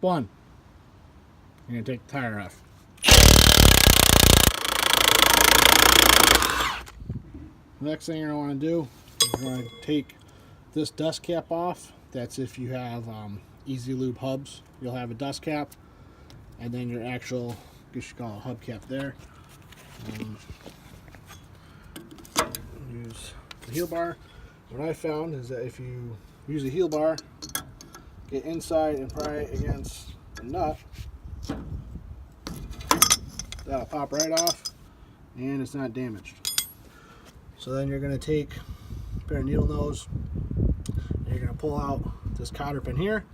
One, you're going to take the tire off. Next thing you're going to want to do is you're going to take this dust cap off. That's if you have Easy Lube hubs. You'll have a dust cap, and then your actual, I guess you call it a hubcap there. Use the heel bar. What I found is that if you use the heel bar, get inside and pry it against the nut, that'll pop right off and it's not damaged. So then you're going to take a pair of needle nose and you're going to pull out this cotter pin here,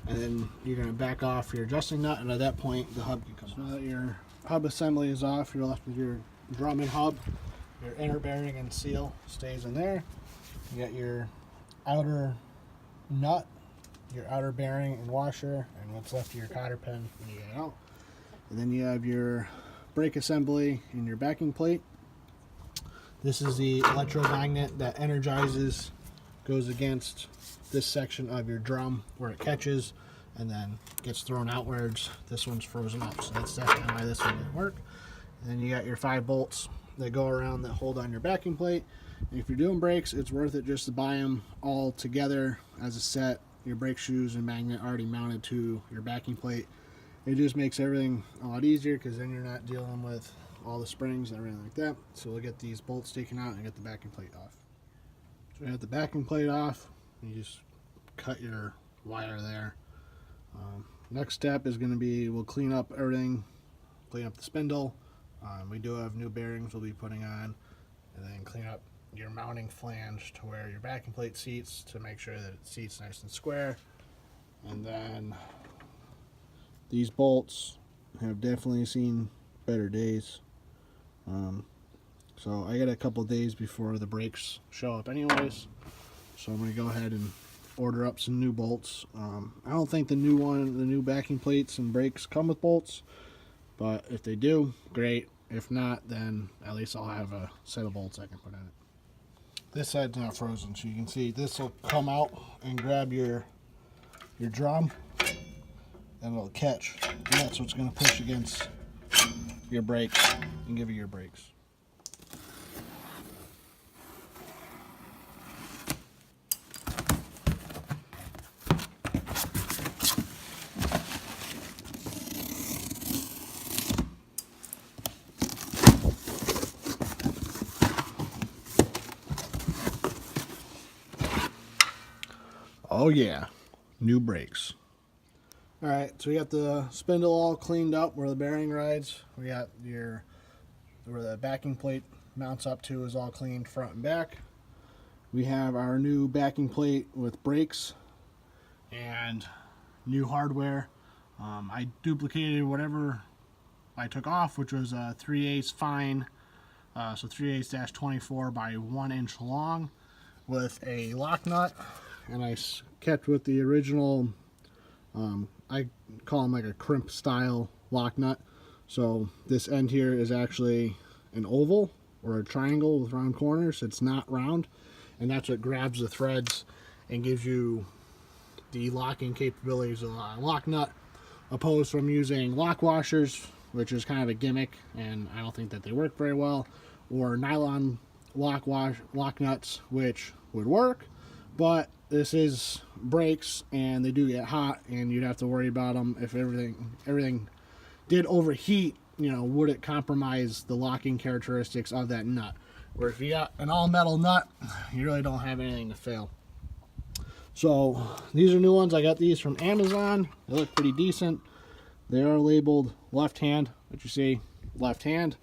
and then you're going to back off your adjusting nut, and at that point the hub can come off. Now that your hub assembly is off, you're left with your drum and hub. Your inner bearing and seal stays in there. You got your outer nut, your outer bearing and washer, and what's left of your cotter pin when you get it out. And then you have your brake assembly and your backing plate. This is the electromagnet that energizes, goes against this section of your drum where it catches and then gets thrown outwards. This one's frozen up, so that's definitely why this one didn't work. And then you got your 5 bolts that go around that hold on your backing plate. And if you're doing brakes, it's worth it just to buy them all together as a set. Your brake shoes and magnet already mounted to your backing plate. It just makes everything a lot easier because then you're not dealing with all the springs and everything like that. So we'll get these bolts taken out and get the backing plate off. So we have the backing plate off. You just cut your wire there. Next step is going to be, we'll clean up everything, clean up the spindle. We do have new bearings we'll be putting on, and then clean up your mounting flange to where your backing plate seats to make sure that it seats nice and square. And then these bolts have definitely seen better days. So I got a couple days before the brakes show up anyways, so I'm going to go ahead and order up some new bolts. I don't think the new backing plates and brakes come with bolts, but if they do, great. If not, then at least I'll have a set of bolts I can put in it. This side's not frozen, so you can see this will come out and grab your drum, and it'll catch. And that's what's going to push against your brakes and give you your brakes. Oh yeah, new brakes. Alright, so we got the spindle all cleaned up where the bearing rides. We got where the backing plate mounts up to is all cleaned front and back. We have our new backing plate with brakes and new hardware. I duplicated whatever I took off, which was a 3/8 fine, so 3/8-24 by 1 inch long with a lock nut, and I kept with the original, I call them like a crimp style lock nut. So this end here is actually an oval or a triangle with round corners. It's not round, and that's what grabs the threads and gives you the locking capabilities of a lock nut, opposed from using lock washers, which is kind of a gimmick and I don't think that they work very well, or nylon lock nuts, which would work, but this is brakes and they do get hot and you'd have to worry about them if everything did overheat. You know, would it compromise the locking characteristics of that nut? Where if you got an all metal nut, you really don't have anything to fail. So these are new ones. I got these from Amazon. They look pretty decent. They are labeled left hand, what you see, left hand,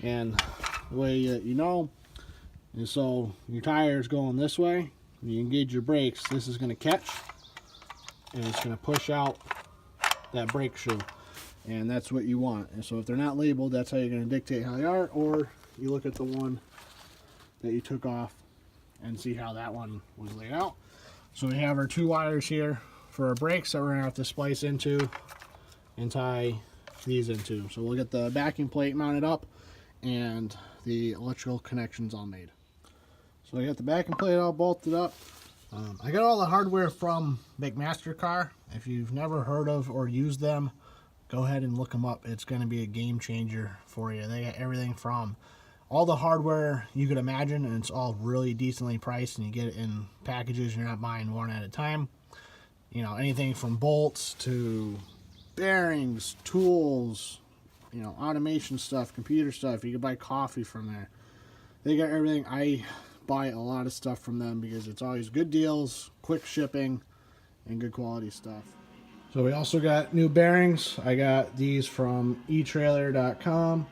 and the way you know is, so your tire is going this way. When you engage your brakes, this is going to catch and it's going to push out that brake shoe, and that's what you want. And so if they're not labeled, that's how you're going to dictate how they are, or you look at the one that you took off and see how that one was laid out. So we have our 2 wires here for our brakes that we're going to have to splice into and tie these into. So we'll get the backing plate mounted up and the electrical connections all made. So I got the backing plate all bolted up. I got all the hardware from McMaster-Carr. If you've never heard of or used them, go ahead and look them up. It's going to be a game changer for you. They got everything from all the hardware you could imagine, and it's all really decently priced, and you get it in packages. You're not buying one at a time. You know, anything from bolts to bearings, tools, you know, automation stuff, computer stuff. You can buy coffee from there. They got everything. I buy a lot of stuff from them because it's always good deals, quick shipping, and good quality stuff. So we also got new bearings. I got these from eTrailer.com,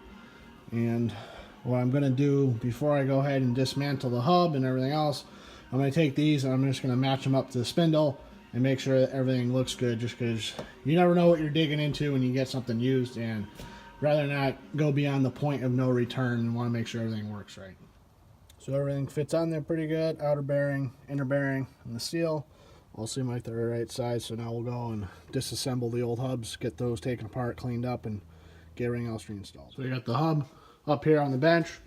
and what I'm going to do before I go ahead and dismantle the hub and everything else, I'm going to take these and I'm just going to match them up to the spindle and make sure that everything looks good, just because you never know what you're digging into when you get something used, and rather not go beyond the point of no return and want to make sure everything works right. So everything fits on there pretty good. Outer bearing, inner bearing, and the seal all seem like they're the right size. So now we'll go and disassemble the old hubs, get those taken apart, cleaned up, and get everything else reinstalled. So we got the hub up here on the bench.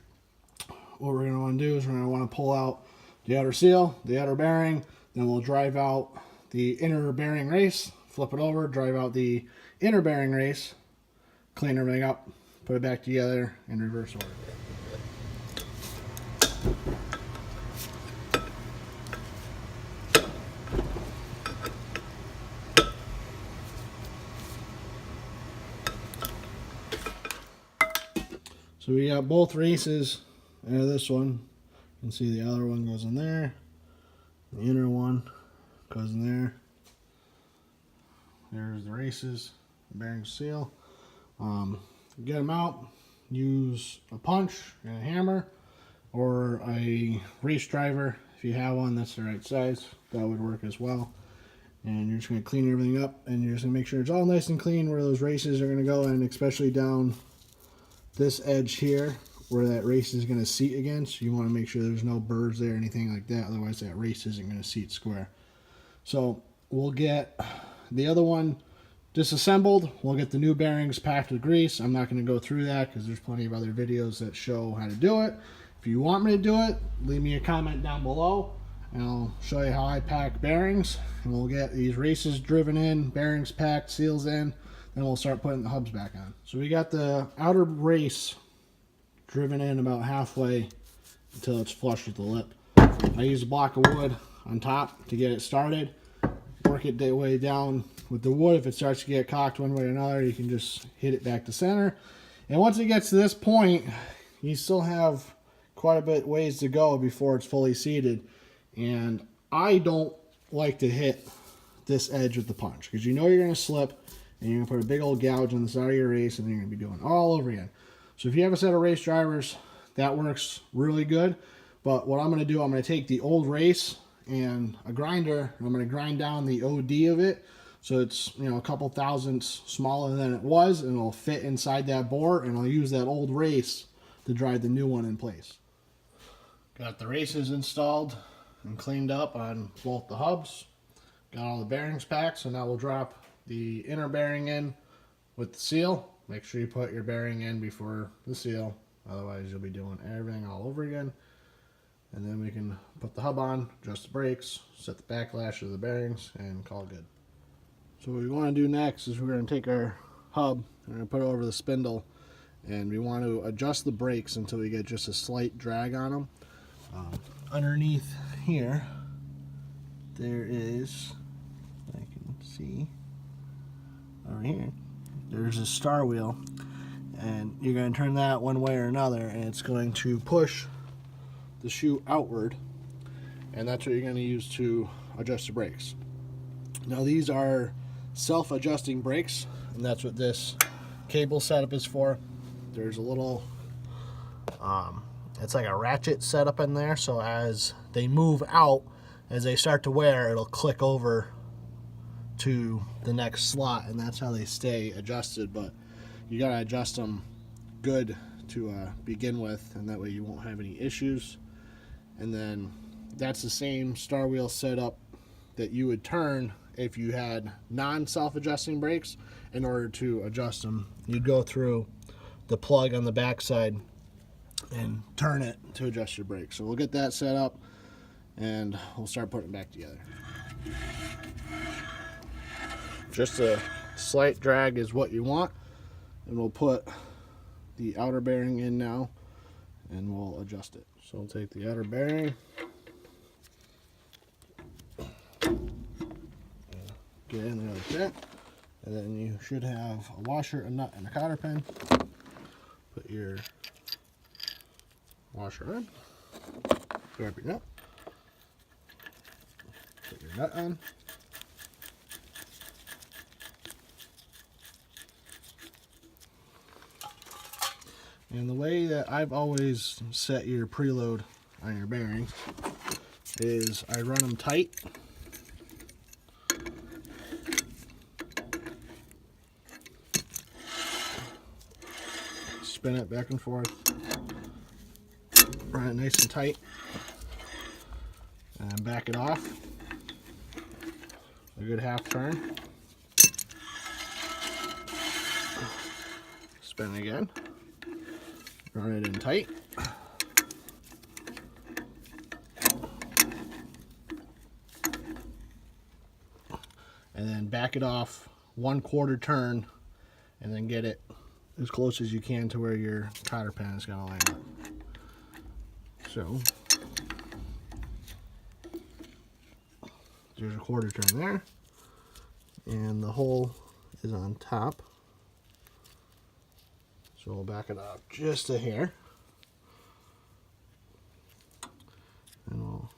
What we're going to want to do is we're going to want to pull out the outer seal, the outer bearing, then we'll drive out the inner bearing race, flip it over, drive out the inner bearing race, clean everything up, put it back together in reverse order. So we got both races. This one, you can see the outer one goes in there, the inner one goes in there. There's the races, the bearing seal. Get them out, use a punch and a hammer or a race driver. If you have one that's the right size, that would work as well. And you're just going to clean everything up, and you're just going to make sure it's all nice and clean where those races are going to go, and especially down this edge here where that race is going to seat against. You want to make sure there's no burrs there or anything like that, otherwise that race isn't going to seat square. So we'll get the other one disassembled. We'll get the new bearings packed with grease. I'm not going to go through that because there's plenty of other videos that show how to do it. If you want me to do it, leave me a comment down below and I'll show you how I pack bearings, and we'll get these races driven in, bearings packed, seals in, then we'll start putting the hubs back on. So we got the outer race driven in about halfway until it's flush with the lip. I use a block of wood on top to get it started. Work it that way down with the wood. If it starts to get cocked one way or another, you can just hit it back to center. And once it gets to this point, you still have quite a bit ways to go before it's fully seated. And I don't like to hit this edge with the punch because you know you're going to slip and you're going to put a big old gouge on the side of your race, and then you're going to be doing it all over again. So if you have a set of race drivers, that works really good. But what I'm going to do, I'm going to take the old race and a grinder, and I'm going to grind down the OD of it so it's, you know, a couple thousandths smaller than it was, and it'll fit inside that bore, and I'll use that old race to drive the new one in place. Got the races installed and cleaned up on both the hubs. Got all the bearings packed, so now we'll drop the inner bearing in with the seal. Make sure you put your bearing in before the seal, otherwise you'll be doing everything all over again. And then we can put the hub on, adjust the brakes, set the backlash of the bearings, and call it good. So what we want to do next is we're going to take our hub, we're going to put it over the spindle, and we want to adjust the brakes until we get just a slight drag on them. Underneath here, there is, I can see, over here, there's a star wheel, and you're going to turn that one way or another, and it's going to push the shoe outward, and that's what you're going to use to adjust the brakes. Now these are self-adjusting brakes, and that's what this cable setup is for. There's a little it's like a ratchet setup in there, so as they move out, as they start to wear, it'll click over to the next slot, and that's how they stay adjusted. But you got to adjust them good to begin with, and that way you won't have any issues. And then that's the same star wheel setup that you would turn if you had non-self-adjusting brakes. In order to adjust them, you'd go through the plug on the back side and turn it to adjust your brakes. So we'll get that set up, and we'll start putting it back together. Just a slight drag is what you want, and we'll put the outer bearing in now and we'll adjust it. So we'll take the outer bearing, get in there like that, and then you should have a washer, a nut, and a cotter pin. Put your washer on, grab your nut, put your nut on, and the way that I've always set your preload on your bearings is I run them tight. Spin it back and forth, run it nice and tight, and back it off a good half turn. Spin again, run it in tight, and then back it off 1/4 turn, and then get it as close as you can to where your cotter pin is going to line up. So there's a 1/4 turn there, and the hole is on top, so we'll back it up just a hair, and we'll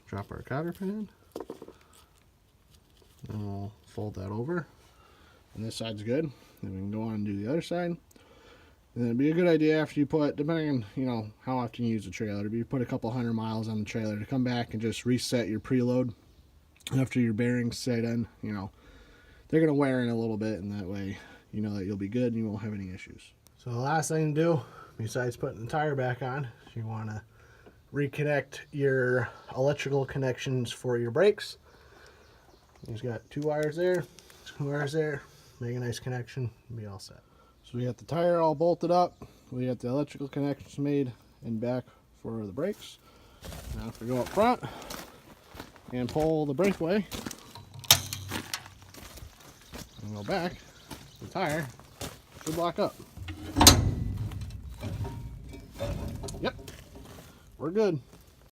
drop our cotter pin, and we'll fold that over, and this side's good. Then we can go on and do the other side. And then it'd be a good idea after you put, depending on, you know, how often you use the trailer, if you put a couple 100 miles on the trailer, to come back and just reset your preload after your bearings set in. You know, they're going to wear in a little bit, and that way you know that you'll be good and you won't have any issues. So the last thing to do, besides putting the tire back on, is you want to reconnect your electrical connections for your brakes. You've got 2 wires there, 2 wires there. Make a nice connection and be all set. So we got the tire all bolted up, we got the electrical connections made and back for the brakes. Now if we go up front and pull the brake away and go back, the tire should lock up. Yep, we're good.